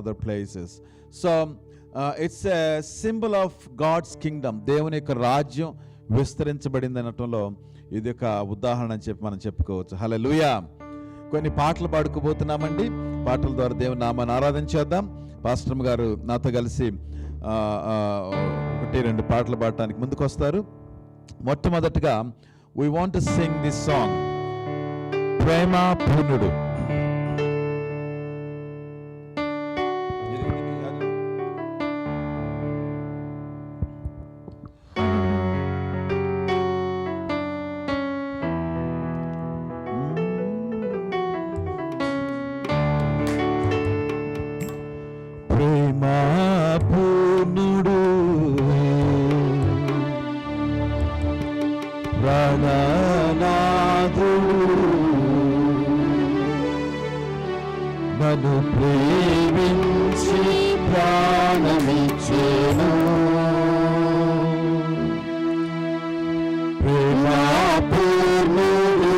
other places. So it's a symbol of God's kingdom. దేవుని యొక్క రాజ్యం విస్తరించబడింది అనటంలో ఇది ఒక ఉదాహరణ అని చెప్పి మనం చెప్పుకోవచ్చు. హల్లెలూయా. కొన్ని పాటలు పాడుకోబోతున్నామండి. పాటల ద్వారా దేవుని నామాన్ని ఆరాధించేద్దాం. పాస్టర్ గారు నాతో కలిసి 1-2 పాటలు పాడటానికి ముందుకు వస్తారు. మొట్టమొదటిగా we want to sing this song, ప్రేమ పూర్ణుడు. నన్ను ప్రేమించి ప్రాణమిచ్చెను, ప్రేమాపూర్ణుడు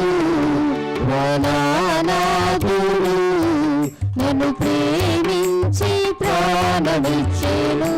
ప్రాణనాథుడు, నన్ను ప్రేమించి ప్రాణమిచ్చెను.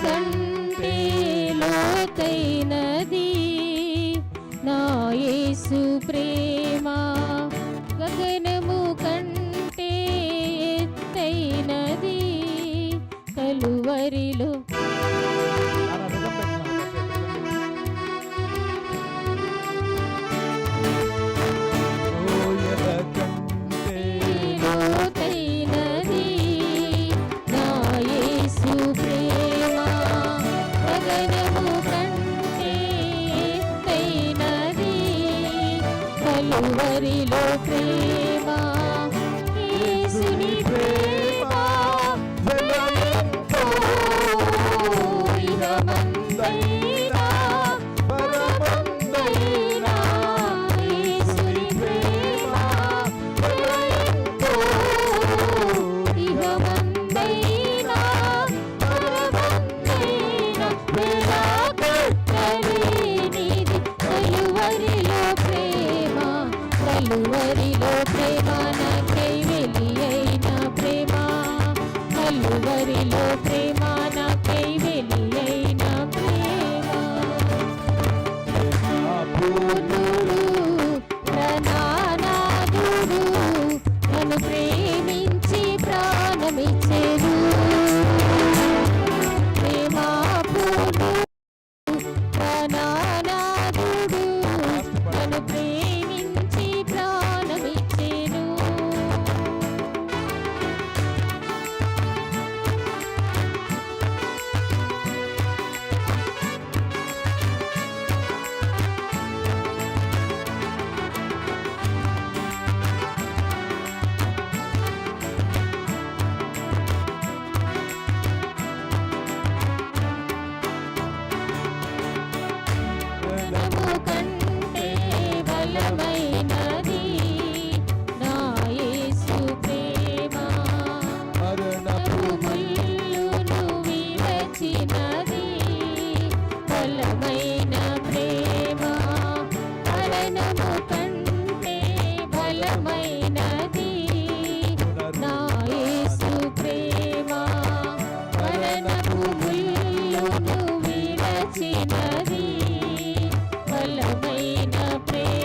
కంటే లోతైనది నా యేసు ప్రేమ, గగనము కంటే ఎత్తైనది కలువరిలో కలువరిలో ప్రేమ, యేసుని ప్రేమ ఎంతో ఇహమందైనా పరమందైనా, యేసుని ప్రేమ ఎంతో ఇహమందైనా పరమందైనా, వెలకట్టలేనిది కలువరిలో ప్రేమ, కలువరిలో ప్రేమ నాకై వెలి అయిన ప్రేమ, కలువరిలో ప్రేమ నాకై వెలి అయిన ప్రేమ. పూర్ణుడు ప్రాణనాథుడు నన్ను ప్రేమించి ప్రాణమిచ్చెను, ప్రేమ పూర్ణుడు ప్రాణనాథుడు నన్ను ప్రేమించి ప్రాణమిచ్చెను. కంటే బలమైనది నా యేసు ప్రేమ, మరణపు ముల్లును విరచినది బలమైన ప్రేమ, మరణము కంటే బలమైనది నా యేసు ప్రేమ, మరణపు ముల్లును విరచినది బలమైన ప్రేమ.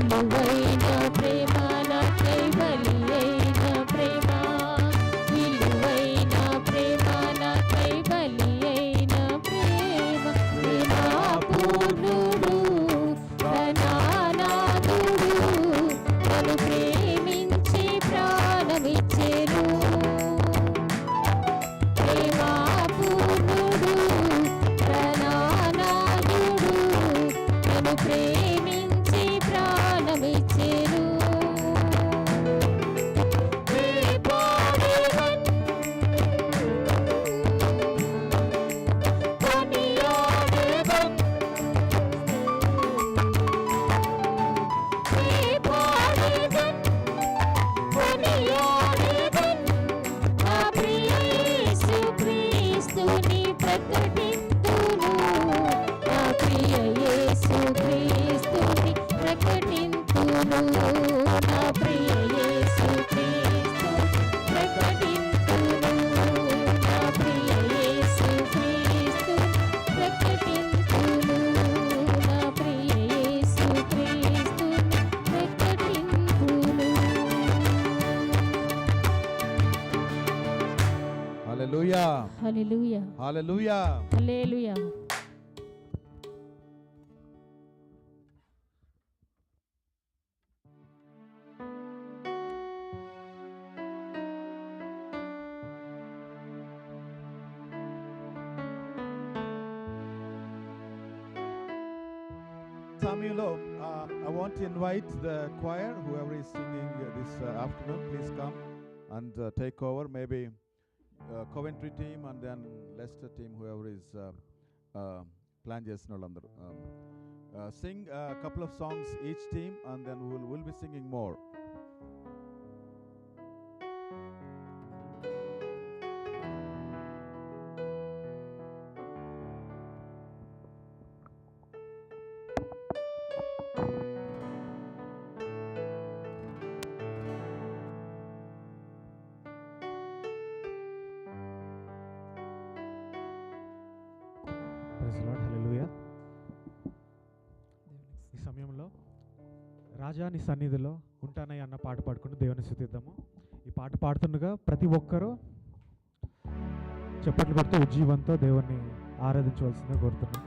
విలువైన ప్రేమ నాకై బలి అయిన ప్రేమ, విలువైన ప్రేమ నాకై బలి అయిన ప్రేమ, ప్రేమాపూర్ణుడు ప్రణానాథుడు నన్ను ప్రేమించి ప్రాణమిచ్చెను. ప్రేమాపూర్ణుడు ప్రణానాథుడు నన్ను ప్రేమించి ప్రాణమిచ్చెను. హల్లెలూయా, హల్లెలూయా, హల్లెలూయా. హల్లెలూయా. సమయంలో I want to invite the choir, whoever is singing this afternoon, please come and take over. Maybe Coventry team and then Leicester team, whoever is plan చేసిన వాళ్ళందరూ sing a couple of songs each team, and then we'll be singing more. Praise lord, hallelujah. ఈ సమయంలో రాజా నీ సన్నిధిలో ఉంటానయ్య అన్న పాట పాడుకుంటూ దేవుని స్తుతిద్దాము. ఈ పాట పాడుతుండగా ప్రతి ఒక్కరూ చప్పట్లు కొడుతూ ఉజ్జీవంతో దేవుణ్ణి ఆరాధించవలసిందిగా కోరుతున్నాను.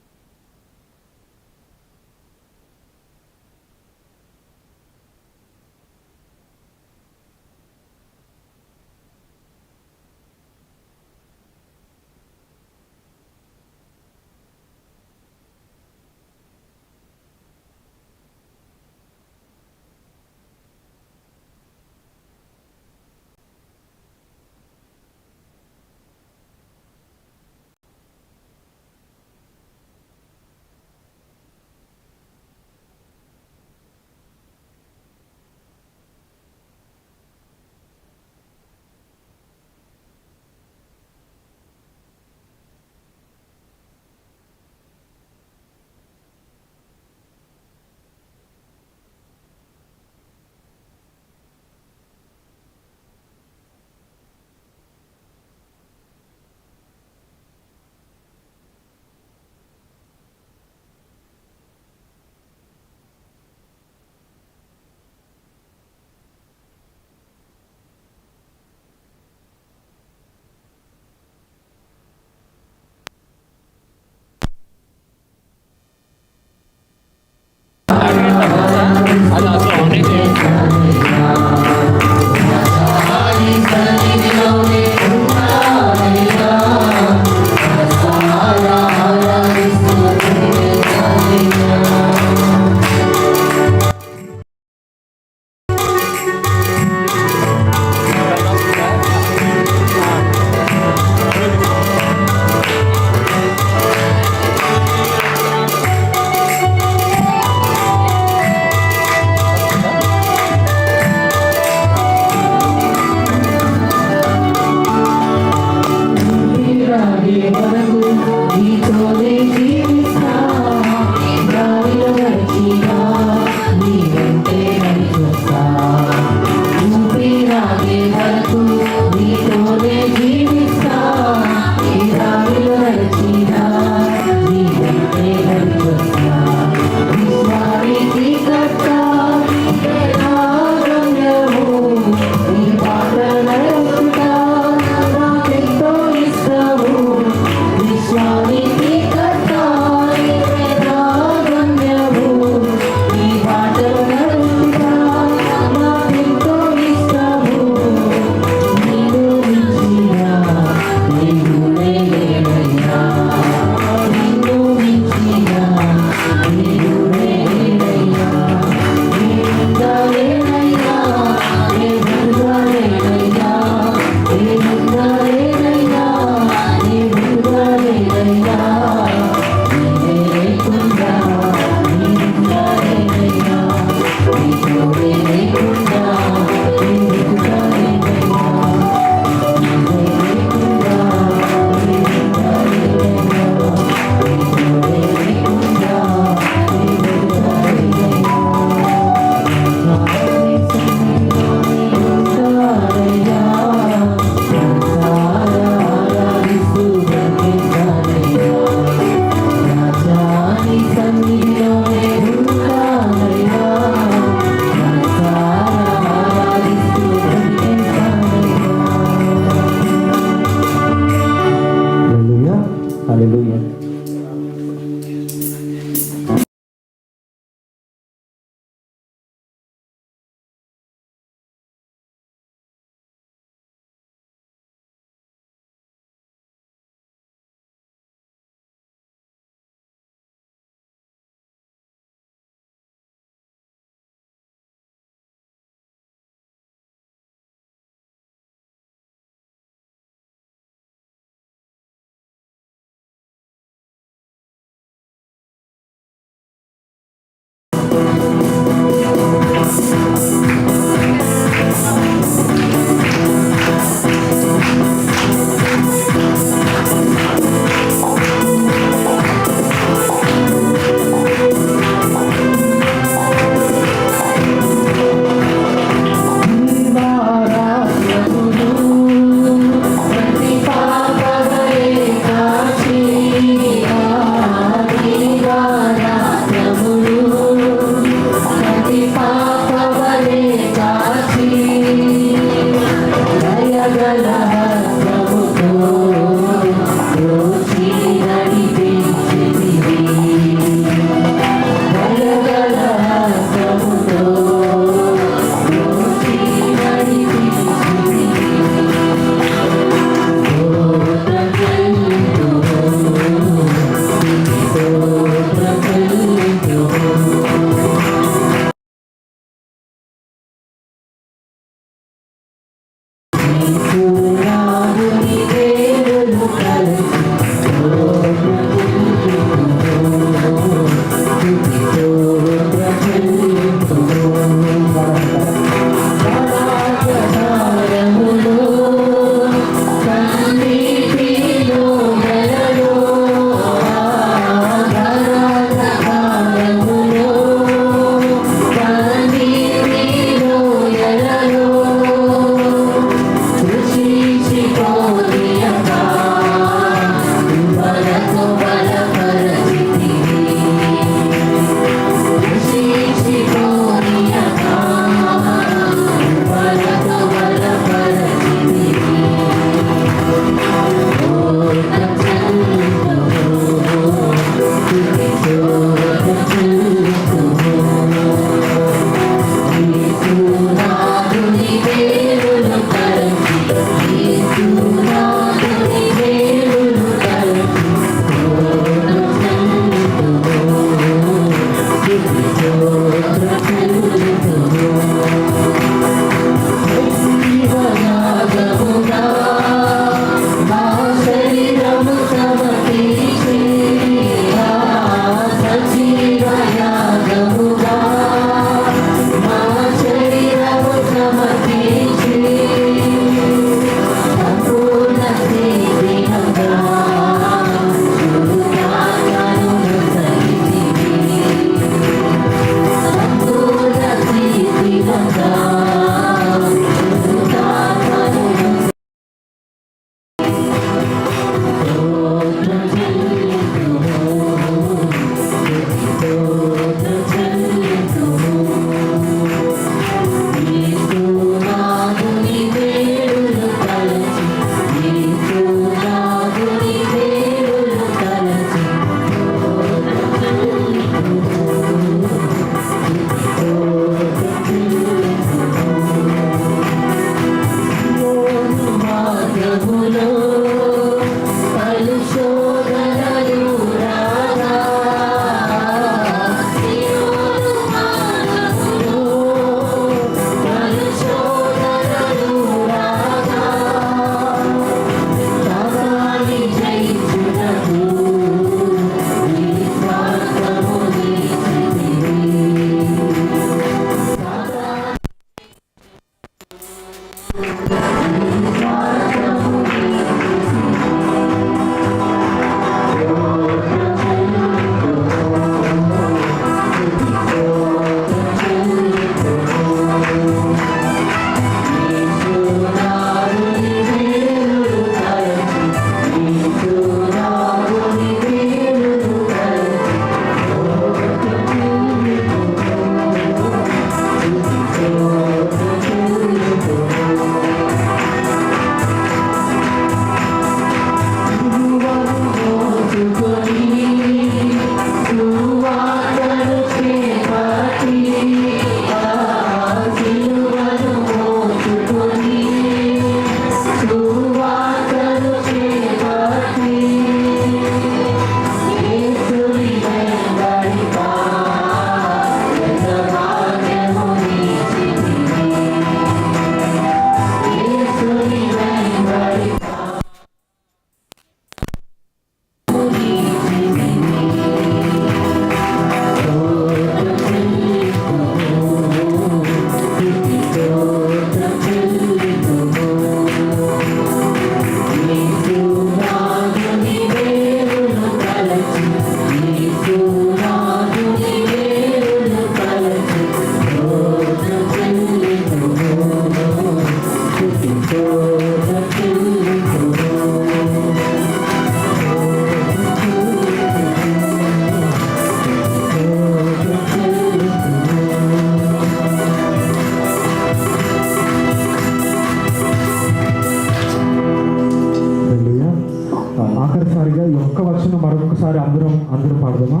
మరొకసారి అందరం పాడదామా?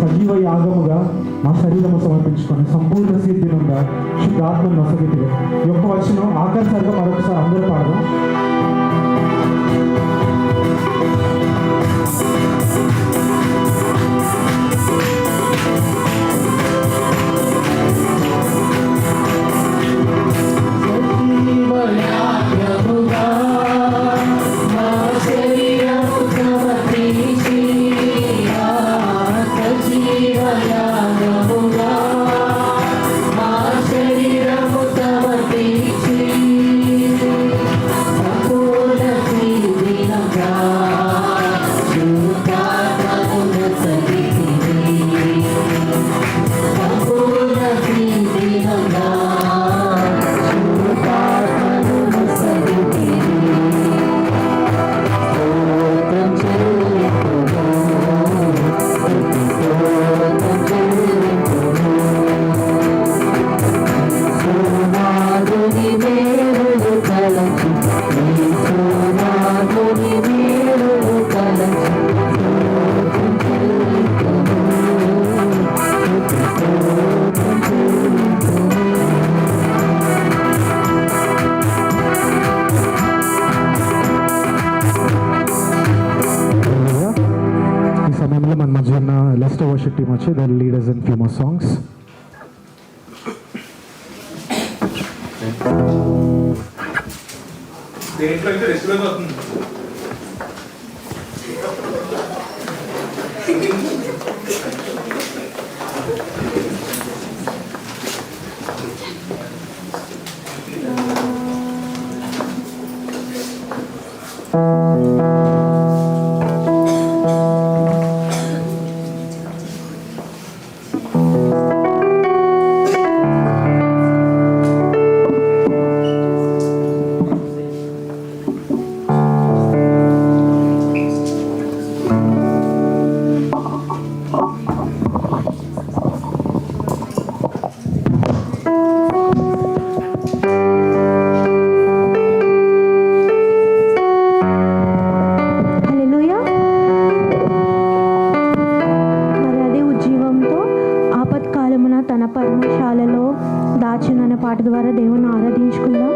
సజీవ యాగముగా మా శరీరము సమర్పించుకొని సంపూర్ణ సిద్ధినుగా శుద్ధాత్మ నొసగితిగా ఈ యొక్క వచనం ఆఖరిసారిగా మరొకసారి అందరూ పాడదాం. టైంలో మన మధ్య ఉన్న లెస్టర్ వర్షిప్ టీమ్ వచ్చి the leaders in few more songs. Hallelujah. మరి అదే ఉజ్జీవంతో ఆపత్కాలమున తన పర్ణశాలలో దాచుననే పాట ద్వారా దేవుని ఆరాధించుకుందాం.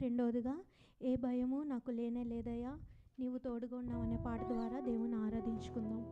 రెండవదిగా ఏ భయము నాకు లేనే లేదయ్యా నీవు తోడుగా ఉన్నావు అనే పాట ద్వారా దేవుని ఆరాధించుకుందాం.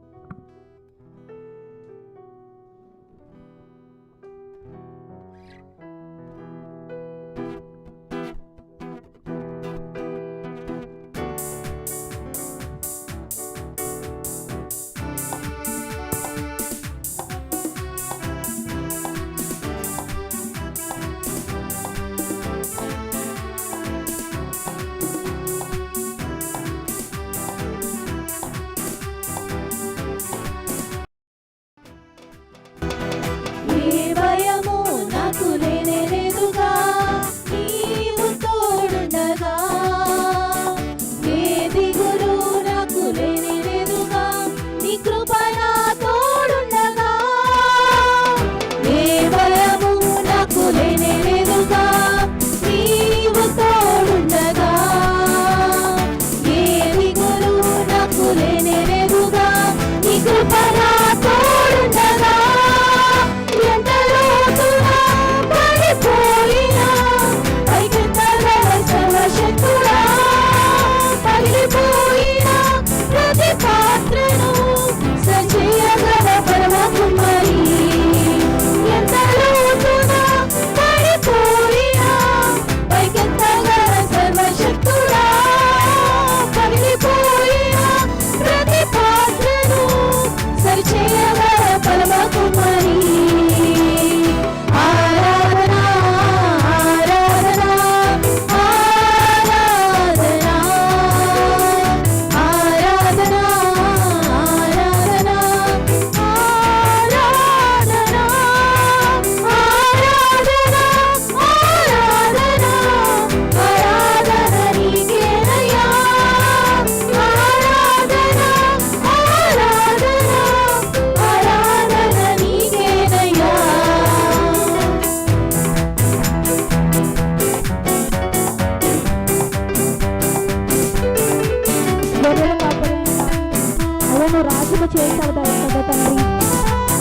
ఫరోను రాజుగా చేశావు కదా తండ్రి.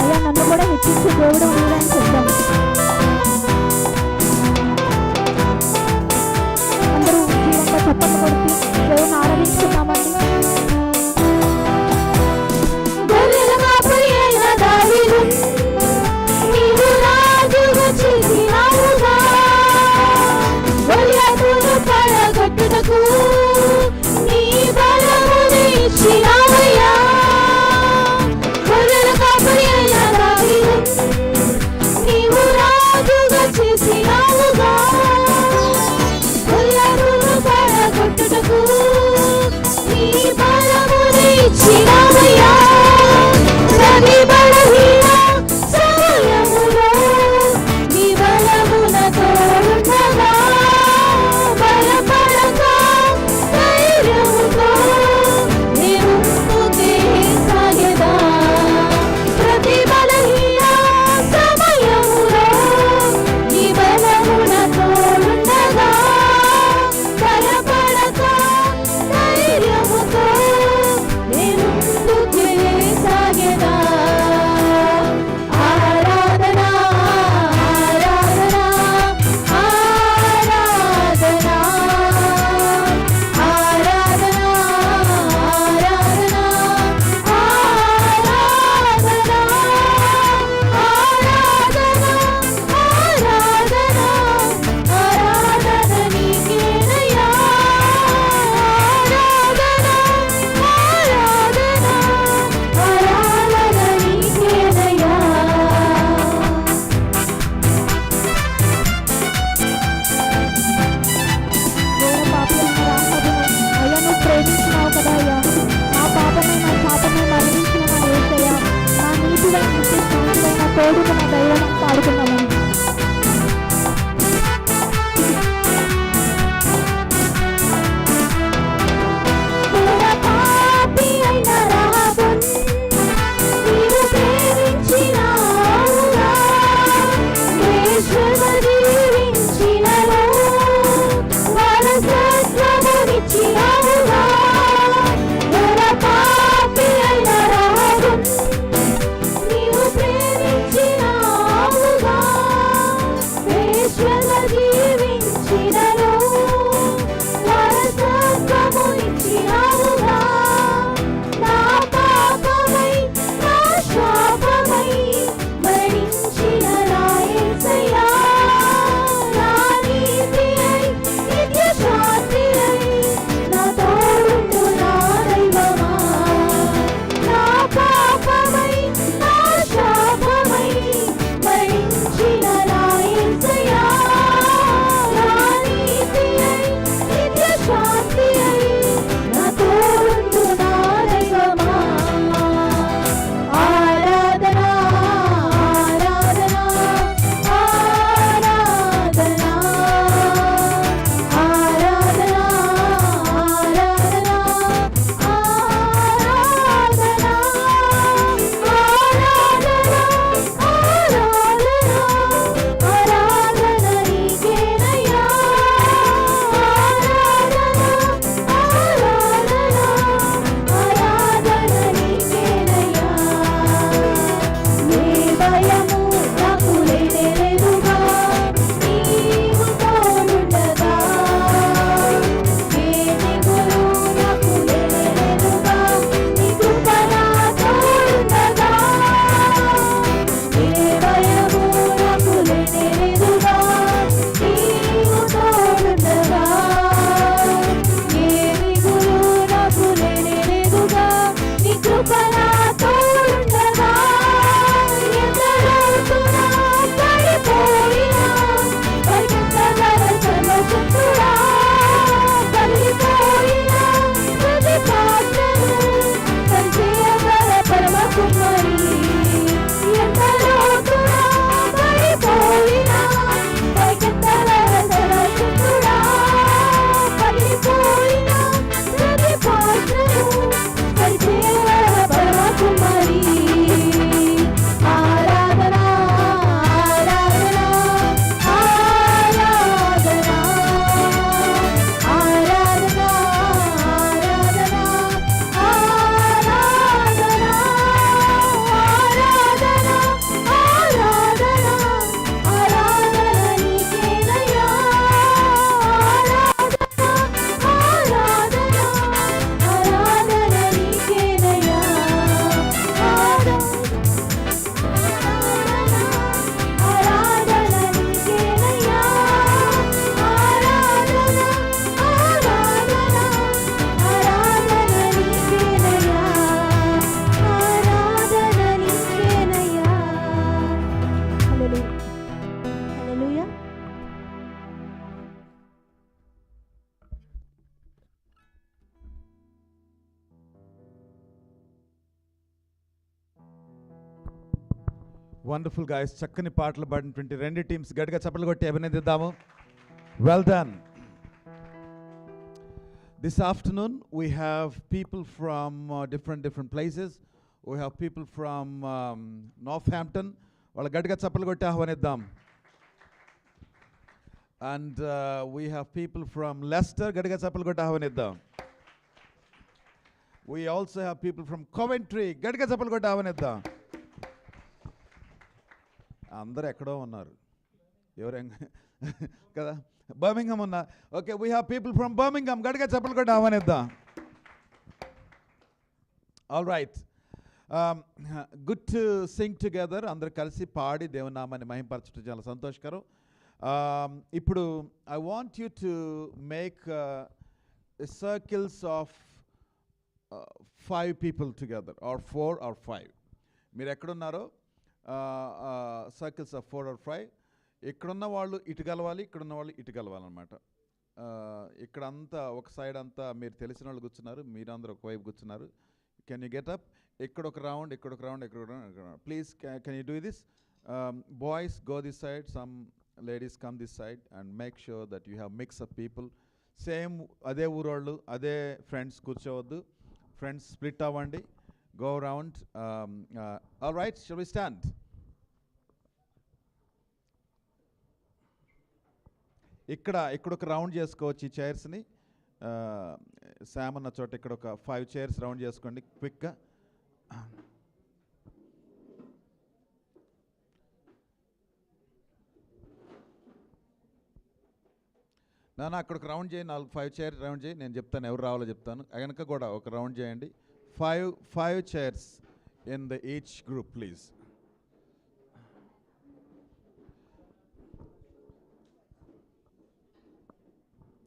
అయ్యా నన్ను కూడా హెచ్చించే దేవుడు నీవని చెప్తాం. అందరూ జీవంగా చప్పట్లు కొడుతూ దేవుని ఆరాధించుకున్నామండి. తోడుకు నా దైవం పాడుకున్నామని. నీవు ప్రేమించినావుగా వండర్ఫుల్ గాయస్, చక్కని పాటలు పాడినటువంటి రెండు టీమ్స్ గట్టిగా చప్పట్లు కొట్టి అభినందిద్దాము. Well done. This afternoon we have people from different places. We have people from Northampton. వాళ్ళ గట్టిగా చప్పట్లు కొట్టి ఆహ్వానిద్దాం. And we have people from Leicester. గట్టిగా చప్పట్లు కొట్టి ఆహ్వానిద్దాం. We also have people from Coventry. గట్టిగా చప్పట్లు కొట్టి ఆహ్వానిద్దాం. అందరూ ఎక్కడో ఉన్నారు, ఎవరు కదా, బర్మింgham ఉన్నా. Okay, we have people from Birmingham. గట్టిగా చప్పట్లు కొట్టి ఆహ్వానిద్దాం. All right, good to sing together. అందరు కలిసి పాడి దేవుని నామాన్ని మహింపరచడం చాలా సంతోషకరం. ఇప్పుడు I want you to make circles of 5 people together, or 4 or 5. మీరు ఎక్కడున్నారో సర్కిల్స్ ఆఫ్ 4 or 5. ఇక్కడున్న వాళ్ళు ఇటు కలవాలి, ఇక్కడున్న వాళ్ళు ఇటు కలవాలన్నమాట. ఇక్కడంతా ఒక సైడ్ అంతా మీరు తెలిసిన వాళ్ళు కూర్చున్నారు, మీరందరూ ఒకవైపు కూర్చున్నారు. Can you get up? ఇక్కడ ఒక రౌండ్, ఇక్కడ ఒక రౌండ్, ఇక్కడ ఒక round. Please can you do this? Boys go this side, some ladies come this side, and make sure that you have mix of people. Same అదే ఊరోళ్ళు, అదే friends కూర్చోవద్దు. Friends split అవ్వండి. Go around. All right, shall we stand? ఇక్కడ ఒక round చేసుకోవచ్చు ఈ చైర్స్ని. Sam ఉన్న చోట ఇక్కడ ఒక 5 చైర్స్ రౌండ్ చేసుకోండి క్విక్గా. నాన్న అక్కడ ఒక రౌండ్ చేయి, 5 చైర్స్ రౌండ్ చేయి. నేను చెప్తాను ఎవరు రావాలో చెప్తాను. వెనక కూడా ఒక రౌండ్ చేయండి. 5 chairs in the each group, please.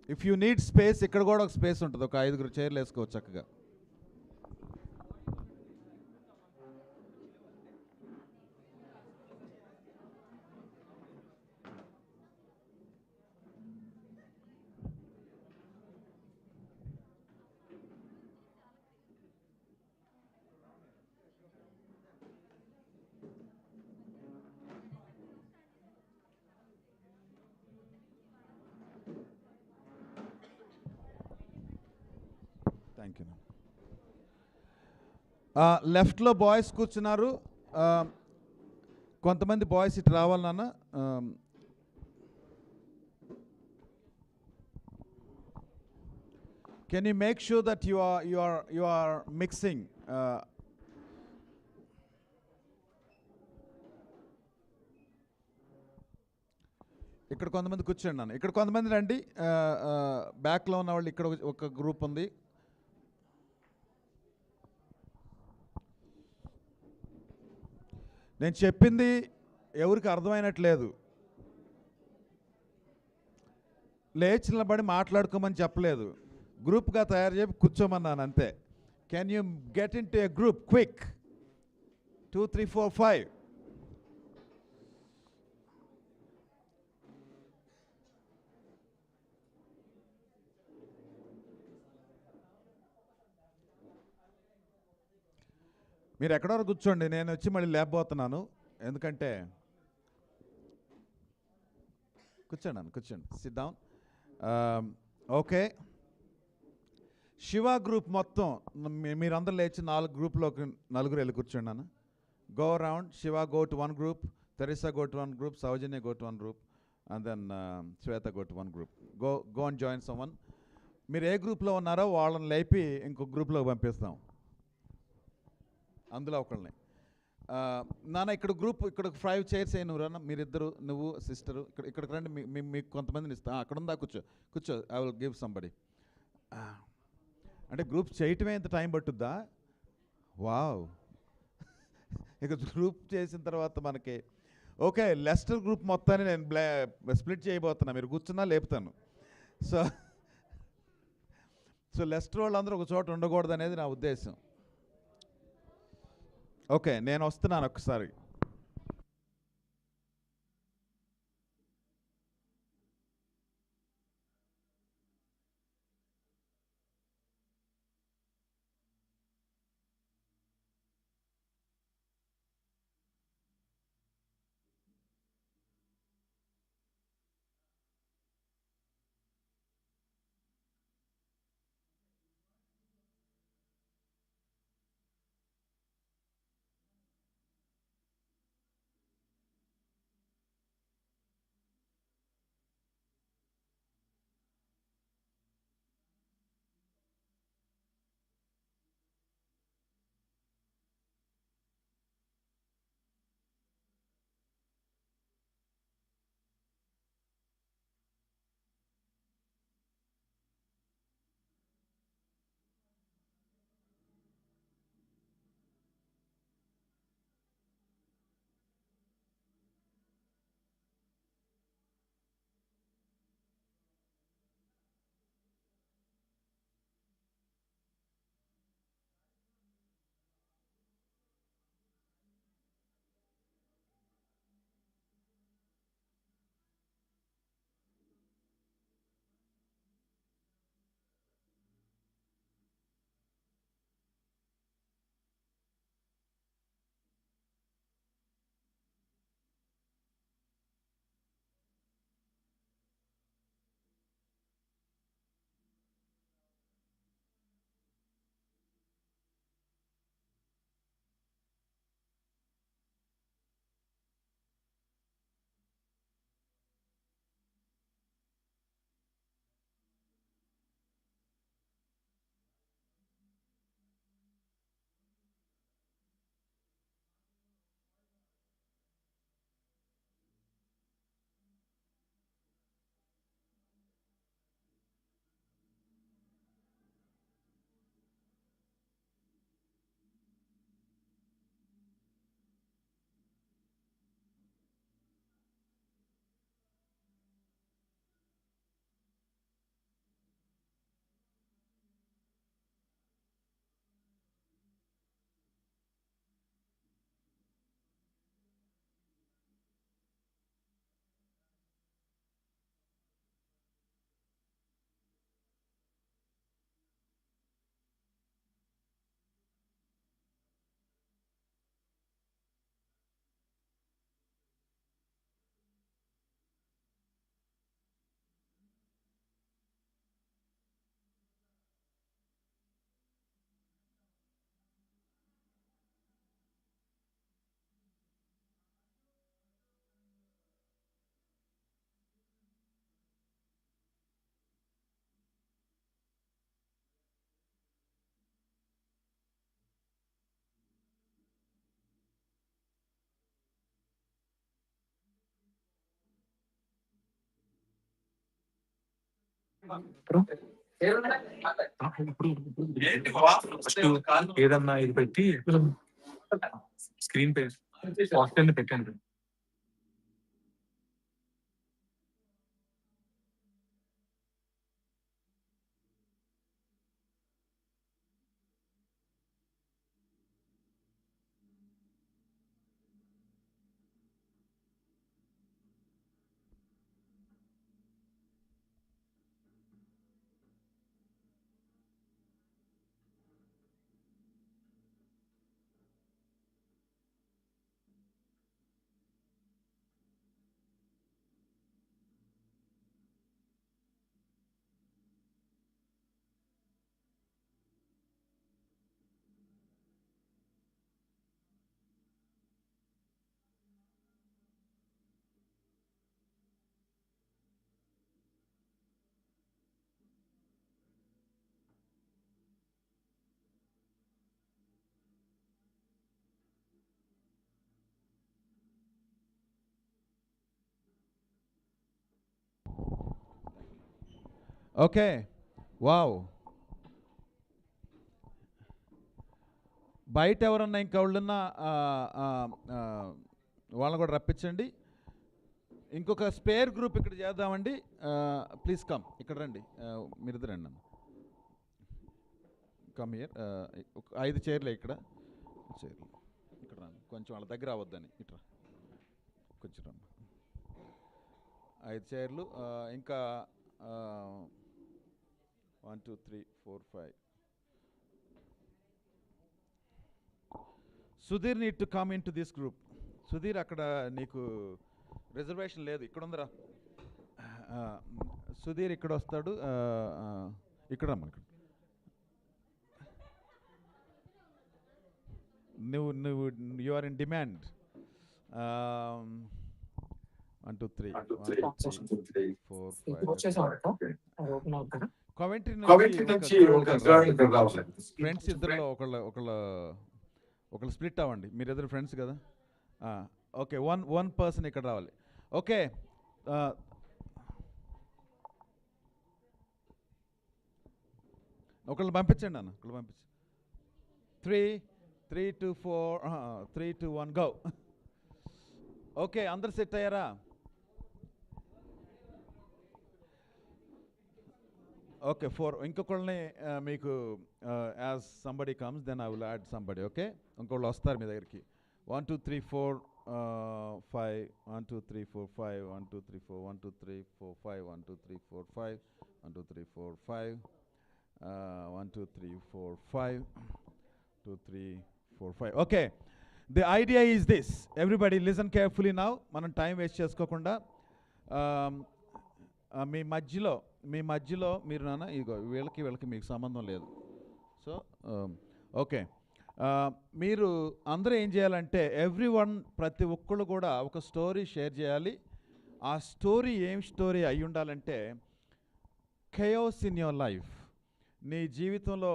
If you need space, ఇక్కడ కూడా ఒక స్పేస్ ఉంటుంది. ఒక 5 చైర్లు వేసుకోవచ్చు చక్కగా. Thank you. లెఫ్ట్లో బాయ్స్ కూర్చున్నారు. కొంతమంది బాయ్స్ ఇటు రావాలి నాన్న. Can you make sure that you are mixing? ఇక్కడ కొంతమంది కూర్చోండి నాన్న. ఇక్కడ కొంతమంది రండి. బ్యాక్లో ఉన్న వాళ్ళు ఇక్కడ ఒక గ్రూప్ ఉంది. నేను చెప్పింది ఎవరికి అర్థమైనట్లేదు. లేచి నిలబడి మాట్లాడుకోమని చెప్పలేదు, గ్రూప్గా తయారు చేసి కూర్చోమన్నాను అంతే. Can you get in to a group quick? 2 3 4 5. మీరు ఎక్కడో కూర్చోండి, నేను వచ్చి మళ్ళీ లేకపోతున్నాను. ఎందుకంటే కూర్చోండి, sit down. Okay, Shiva group మొత్తం మీరందరూ లేచి 4 గ్రూప్లోకి 4 వెళ్ళి కూర్చోండి నాన్న. Go around. Shiva go to 1 group, Teresa go to 1 group, Soujanya go to 1 group, and then Shweta go to 1 group. Go and join someone. మీరు ఏ గ్రూప్లో ఉన్నారో వాళ్ళని లేపి ఇంకొక గ్రూప్లోకి పంపిస్తాం, అందులో ఒకళ్ళని. నాన్న ఇక్కడ గ్రూప్, ఇక్కడ 5 చైర్స్ అయిన నువ్వు మీరిద్దరు, నువ్వు సిస్టరు ఇక్కడికి రండి. మీకు కొంతమందిని ఇస్తా. అక్కడ ఉందా? కూర్చో. I will give somebody. అంటే గ్రూప్ చేయటమే ఇంత టైం పట్టుద్దా? వావ్. ఇక గ్రూప్ చేసిన తర్వాత మనకి ఓకే, లెస్టర్ గ్రూప్ మొత్తాన్ని నేను స్ప్లిట్ చేయబోతున్నా. మీరు కూర్చున్నా లేపుతాను. సో లెస్టర్ వాళ్ళందరూ ఒక చోట ఉండకూడదు అనేది నా ఉద్దేశం. ఓకే, నేను వస్తున్నాను ఒకసారి. ఫస్ట్ ఏదన్నా ఇది పెట్టి స్క్రీన్ పే సాఫ్ట్వేర్ పెట్టండి. Okay, wow. బయట ఎవరన్నా ఇంకెవళ్ళున్నా వాళ్ళని కూడా రప్పించండి. ఇంకొక స్పేర్ గ్రూప్ ఇక్కడ చేద్దామండి. ప్లీజ్ కమ్, ఇక్కడ రండి. మీరిద్దరు రండి అన్న. Come here. 5 చైర్లే ఇక్కడ. చైర్లు ఇక్కడ రండి. కొంచెం వాళ్ళ దగ్గర అవ్వద్దని ఇట్రా కొంచెం రమ్మ. 5 చైర్లు. ఇంకా 1 2 3 4 5. Sudheer need to come in to this group. Sudheer, అక్కడ నీకు రిజర్వేషన్ లేదు, ఇక్కడ ఉందిరా. సుధీర్ ఇక్కడ వస్తాడు. ఇక్కడ రమ్మా. ఇక్కడ నువ్వు you are in demand. 1 2 3 4 5. Commentary నుంచి ఫ్రెండ్స్ ఇద్దరులో ఒకళ్ళు స్ప్లిట్ అవ్వండి. మీరు ఇద్దరు ఫ్రెండ్స్ కదా. ఓకే, వన్ పర్సన్ ఇక్కడ రావాలి. ఓకే, ఒకళ్ళు పంపించండి అన్న. ఒకళ్ళు పంపించండి. 3 2 4 3 2 1 గో. ఓకే, అందరు సెట్ అయ్యారా? ఓకే, 4. ఇంకొకళ్ళని మీకు as somebody comes then I will add somebody. Okay, ఇంకొకళ్ళు వస్తారు మీ దగ్గరికి. 1 2 3 4 5. 1 2 3 4 5. 1 2 3 4 1 2 3 4 5. 1 2 3 4 5. 1 2 3 4 5. 1 2 3 4 5. 2 3 4 5. Okay, the idea is this. Everybody listen carefully now. మనం టైం వేస్ట్ చేసుకోకుండా మీ మధ్యలో మీరు నాన్న ఇగో వీళ్ళకి మీకు సంబంధం లేదు. సో ఓకే, మీరు అందరూ ఏం చేయాలంటే ప్రతి ఒక్కళ్ళు కూడా ఒక స్టోరీ షేర్ చేయాలి. ఆ స్టోరీ ఏం స్టోరీ అయి ఉండాలంటే ఖయోస్ ఇన్ యువర్ లైఫ్. నీ జీవితంలో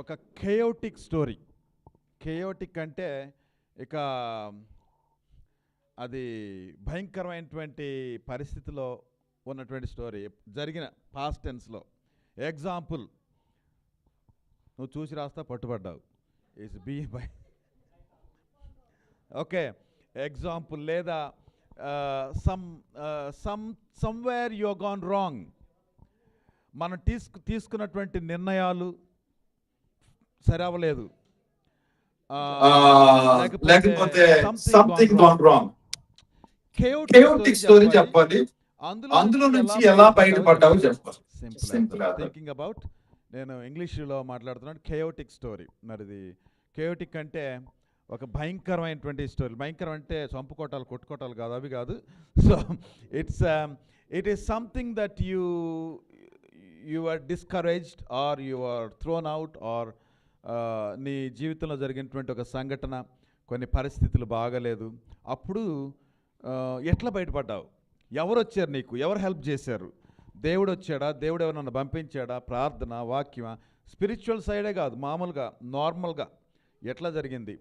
ఒక ఖయోటిక్ స్టోరీ. ఖయోటిక్ అంటే ఇక అది భయంకరమైనటువంటి పరిస్థితిలో ఉన్నటువంటి స్టోరీ, జరిగిన పాస్ట్ టెన్స్లో. ఎగ్జాంపుల్, నువ్వు చూసి రాస్తా పట్టుబడ్డావు. Is be by. Okay, example. లేదా సమ్వేర్ యు గాన్ రాంగ్. మనం తీసుకున్నటువంటి నిర్ణయాలు సరవలేదు, లేకపోతే something gone wrong. Chaotic story చెప్పాలి. అందులో నుంచి ఎలా బయటపడ్డావు చెప్పాలి. సింపుల్. థింకింగ్ అబౌట్, నేను ఇంగ్లీష్లో మాట్లాడుతున్నాను. ఖయోటిక్ స్టోరీ. మరిది ఖయోటిక్ అంటే ఒక భయంకరమైనటువంటి స్టోరీ. భయంకరం అంటే చంపుకోటాలు కొట్టుకోటాలు కాదు, అవి కాదు. So it is something that you are discouraged or you are thrown out or నీ జీవితంలో జరిగినటువంటి ఒక సంఘటన, కొన్ని పరిస్థితులు బాగలేదు. అప్పుడు ఎట్లా బయటపడ్డావు? ఎవరు వచ్చారు నీకు? ఎవరు హెల్ప్ చేశారు? దేవుడు వచ్చాడా? దేవుడు ఎవరన్నా పంపించాడా? ప్రార్థన, వాక్యమా? స్పిరిచువల్ సైడే కాదు, మామూలుగా నార్మల్గా ఎట్లా జరిగింది?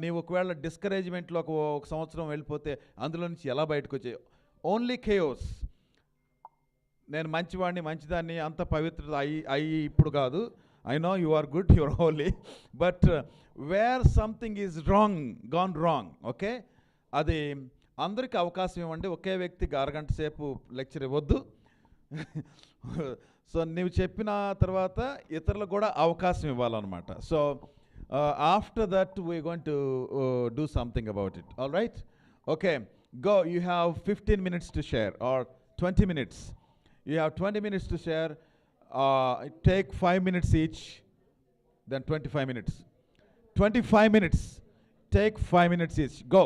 నీవు ఒకవేళ డిస్కరేజ్మెంట్లో ఒక సంవత్సరం వెళ్ళిపోతే అందులో నుంచి ఎలా బయటకు వచ్చాయి? Only chaos. నేను మంచివాడిని మంచిదాన్ని అంత పవిత్రత అయ్యి ఇప్పుడు కాదు. I know you are good, you are holy, but where something is wrong, gone wrong, okay, అది అందరికీ అవకాశం ఇవ్వండి. ఒకే వ్యక్తికి అరగంట సేపు లెక్చర్ ఇవ్వద్దు. సో నువ్వు చెప్పిన తర్వాత ఇతరులకు కూడా అవకాశం ఇవ్వాలన్నమాట. So after that we going to do something about it. All right, okay, go. You have 15 minutes to share, or 20 minutes. You have 20 minutes to share. Take 5 minutes each, then 25 minutes. 25 minutes. Take 5 minutes each. Go.